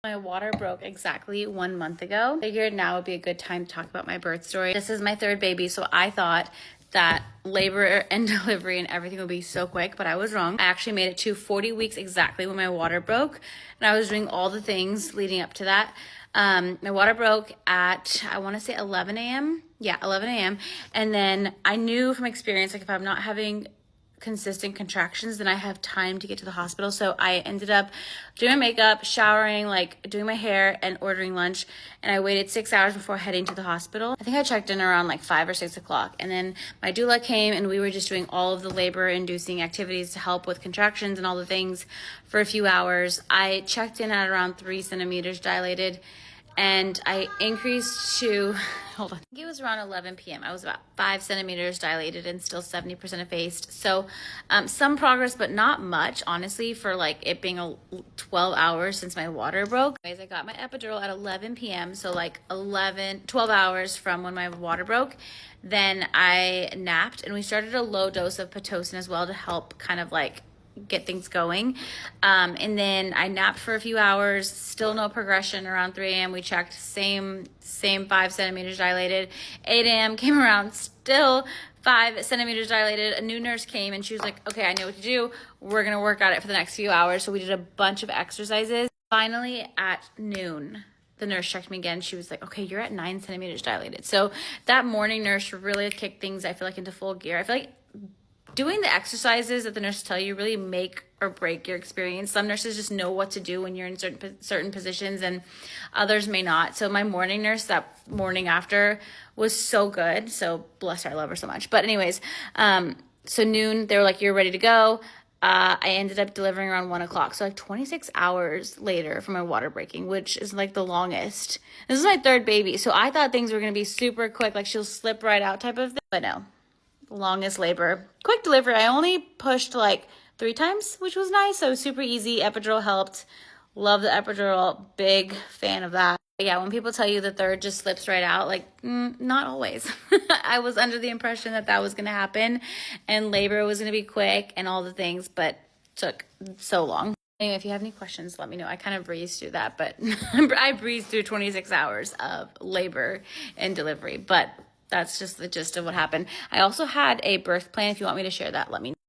My water broke exactly 1 month ago. Figured now would be a good time to talk about my birth story. This is my third baby, so I thought that labor and delivery and everything would be so quick, but I was wrong. I actually made it to 40 weeks exactly when my water broke, and I was doing all the things leading up to that. My water broke at, I want to say 11 a.m. Yeah, 11 a.m. And then I knew from experience, like if I'm not having consistent contractions, then I have time to get to the hospital. So I ended up doing my makeup, showering, like doing my hair, and ordering lunch. And I waited 6 hours before heading to the hospital. I think I checked in around like 5 or 6 o'clock. And then my doula came and we were just doing all of the labor inducing activities to help with contractions and all the things for a few hours. I checked in at around 3 centimeters dilated, and I increased to, hold on, I think it was around 11 p.m. I was about 5 centimeters dilated and still 70% effaced. So some progress, but not much, honestly, for like it being 12 hours since my water broke. Anyways, I got my epidural at 11 p.m. So like 12 hours from when my water broke. Then I napped, and we started a low dose of Pitocin as well to help kind of like get things going. And then I napped for a few hours, still no progression. Around 3 a.m. we checked, same 5 centimeters dilated. 8 a.m. came around, still 5 centimeters dilated. A new nurse came and she was like, okay, I know what to do. We're gonna work on it for the next few hours. So we did a bunch of exercises. Finally at noon, the nurse checked me again. She was like, okay, you're at 9 centimeters dilated. So that morning nurse really kicked things, I feel like, into full gear. I feel like doing the exercises that the nurses tell you really make or break your experience. Some nurses just know what to do when you're in certain positions, and others may not. So my morning nurse that morning after was so good. So bless her, I love her so much. But anyways, so noon, they were like, you're ready to go. I ended up delivering around 1 o'clock. So like 26 hours later from my water breaking, which is like the longest. This is my third baby. So I thought things were going to be super quick, like she'll slip right out type of thing. But no. Longest labor, quick delivery. I only pushed like 3 times, which was nice. So super easy. Epidural helped. Love the epidural. Big fan of that. But yeah, when people tell you the third just slips right out, like not always. I was under the impression that that was going to happen and labor was going to be quick and all the things, but took so long. Anyway, if you have any questions, let me know. I kind of breezed through that, but I breezed through 26 hours of labor and delivery, but that's just the gist of what happened. I also had a birth plan. If you want me to share that, let me know.